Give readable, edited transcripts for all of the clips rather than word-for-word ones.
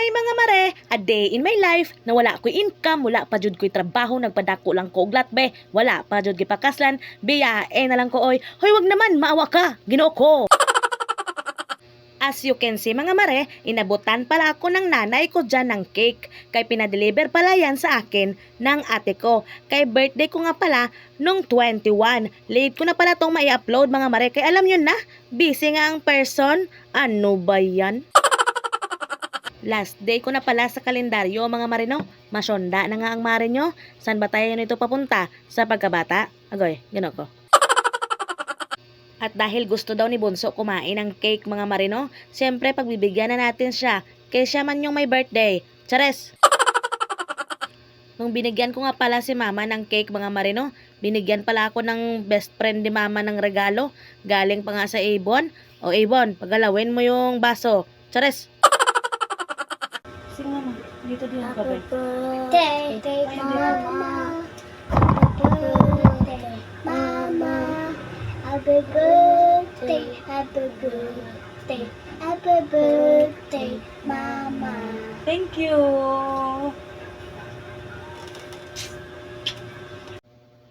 mga mare, a day in my life na wala ko'y income, wala pa jud ko'y trabaho, nagpadako lang ko og latbe, wala pa jud gipakaslan, biyae na lang ko oy. Hoy wag naman, maawa ka, Ginoo ko. As you can see mga mare, inabutan pala ako ng nanay ko dyan ng cake. Kay pinadeliver pala yan sa akin ng ate ko. Kay birthday ko nga pala nung 21. Late ko na pala tong mai-upload mga mare. Kay alam nyo na, busy nga ang person. Ano ba yan? Last day ko na pala sa kalendaryo mga marino. Masyonda na nga ang mare nyo. San ba tayo nito papunta? Sa pagkabata? Agoy, gano'n ko. At dahil gusto daw ni Bunso kumain ng cake mga marino, siyempre pagbibigyan na natin siya. Kaya siya man yung may birthday. Chares! Nung binigyan ko nga pala si mama ng cake mga marino, binigyan pala ako ng best friend ni mama ng regalo. Galing pa nga sa Avon. O Avon, pagalawin mo yung baso. Chares! Sige mama, dito din ang Happy babay. birthday, Mama. Happy birthday, Mama. Happy birthday, happy birthday, happy birthday, Mama. Thank you!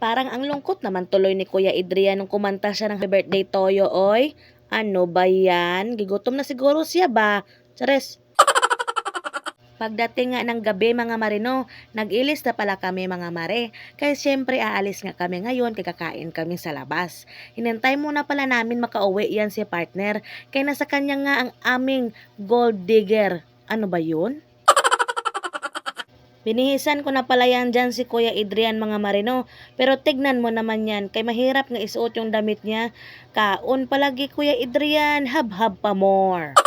Parang ang lungkot naman tuloy ni Kuya Adrian nung kumanta siya ng happy birthday Toyo, oy. Ano ba yan? Gigutom na siguro siya ba? Chares! Pagdating nga ng gabi mga marino, nag-ilis na pala kami mga mare. Kaya siyempre aalis nga kami ngayon kaya kakain kami sa labas. Hinintay muna pala namin makauwi yan si partner. Kaya nasa kanya nga ang aming gold digger. Ano ba yun? Binihisan ko na pala yan dyan si Kuya Adrian mga marino. Pero tignan mo naman yan. Kay mahirap nga isuot yung damit niya. Kaon palagi Kuya Adrian. Hab-hab pa more.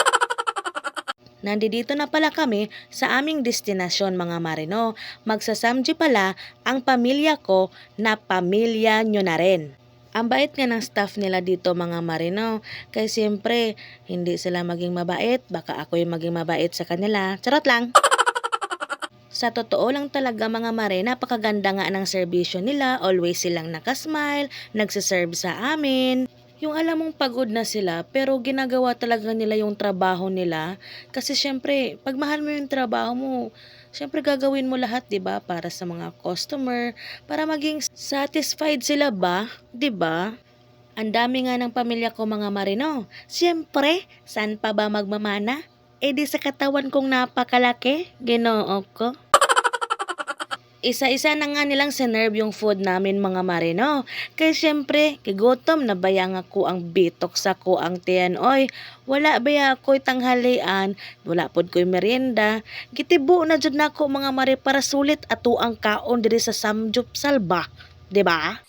Nandito na pala kami sa aming destinasyon mga marino. Magsasamji pala ang pamilya ko na pamilya nyo na rin. Ang bait nga ng staff nila dito mga marino. Kaya siyempre, hindi sila maging mabait. Baka ako yung maging mabait sa kanila. Charot lang! Sa totoo lang talaga mga mare, napakaganda nga ng serbisyo nila. Always silang nakasmile, nagsiserve sa amin. Yung alam mong pagod na sila pero ginagawa talaga nila yung trabaho nila. Kasi syempre, pag mahal mo yung trabaho mo, syempre gagawin mo lahat, 'di ba, para sa mga customer, para maging satisfied sila ba, 'di ba? Ang dami nga ng pamilya ko mga marino. Syempre, saan pa ba magmamana? Eh di sa katawan kong napakalaki, Ginoo ko. Isa-isa na nga nilang sinerve yung food namin mga marino. Kaya syempre, kigutom na bayang ako ang bitok sa ko ang tiyan. Oy, wala baya ako'y tanghalian, wala pod ko'y merienda. Gitibo na jud nako mga mare para sulit ato ang kaon diri sa Samjup Salba. 'Di ba?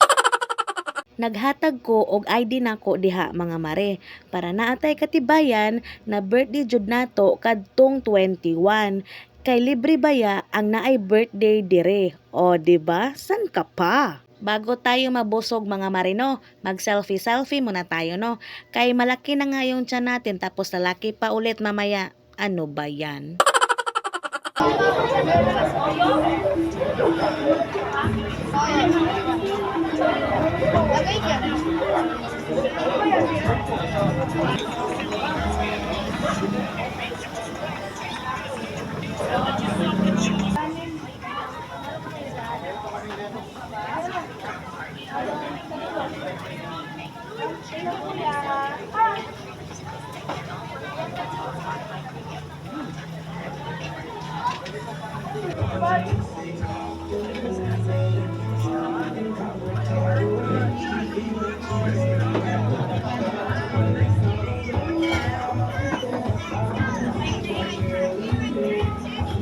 Naghatag ko og ID nako diha mga mare para naatay katibayan na birthday jud nato kadtong 21. Kay libre baya ang naay birthday dire. O, di ba? San ka pa? Bago tayo mabusog mga marino, mag-selfie-selfie muna tayo no. Kay malaki na nga yung tiyan natin tapos lalaki pa ulit mamaya. Ano ba yan?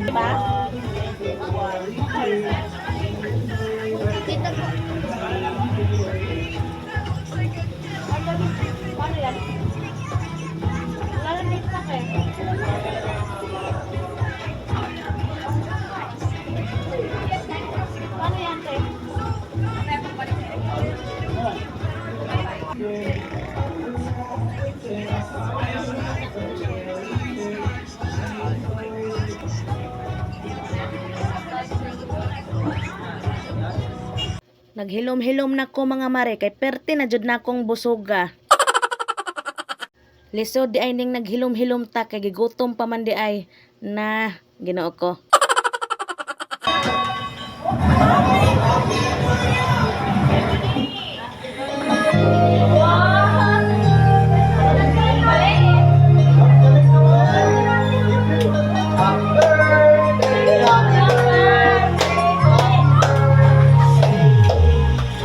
Diba? Paano yan? Lalamig pa kayo. Paano yan, te? Naghilom-hilom na ko mga mare kay perte na jud na akong busuga. Lisod di ay ning naghilom-hilom ta kay gigutom pa man di ay. Na, Ginoo ko.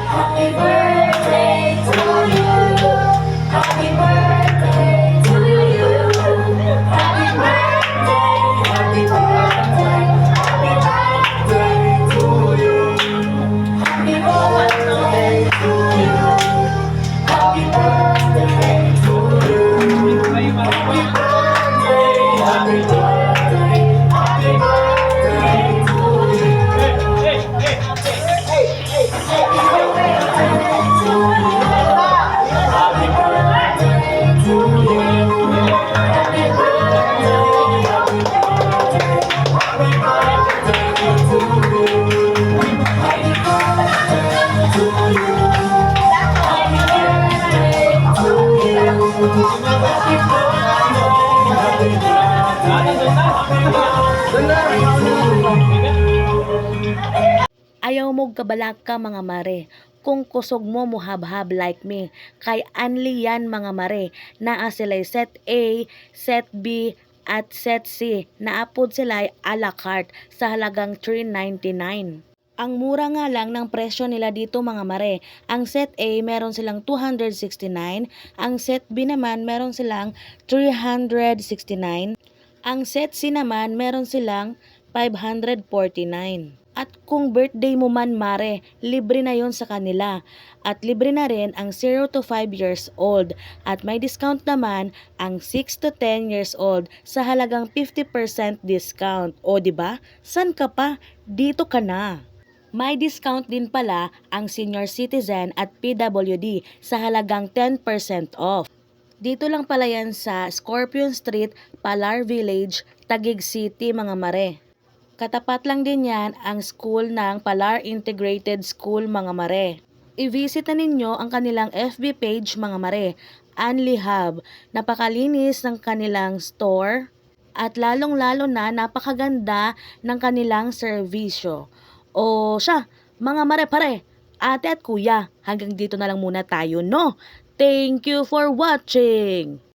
Happy birthday to you. Happy birthday to you. Happy birthday, happy birthday, happy birthday to you. Happy birthday to you. Happy birthday to you. Happy birthday, happy birthday, happy birthday to you. Ayaw mo kabalak ka mga mare. Kung kusog mo muhabhab like me. Kay anli yan mga mare. Naa sila'y set A, set B, at set C. Naapod sila'y a la carte sa halagang $3.99. Ang mura nga lang ng presyo nila dito mga mare. Ang set A meron silang $269. Ang set B naman meron silang $369. Ang set C naman meron silang $549. At kung birthday mo man mare, libre na yon sa kanila. At libre na rin ang 0 to 5 years old. At may discount naman ang 6 to 10 years old sa halagang 50% discount. O di ba? San ka pa? Dito ka na. May discount din pala ang senior citizen at PWD sa halagang 10% off. Dito lang pala yan sa Scorpion Street, Palar Village, Taguig City mga mare. Katapat lang din yan ang school ng Palar Integrated School mga mare. I-visit na ninyo ang kanilang FB page mga mare, Anli Hub. Napakalinis ng kanilang store at lalong-lalo na napakaganda ng kanilang serbisyo. O siya, mga mare pare, ate at kuya, hanggang dito na lang muna tayo no? Thank you for watching!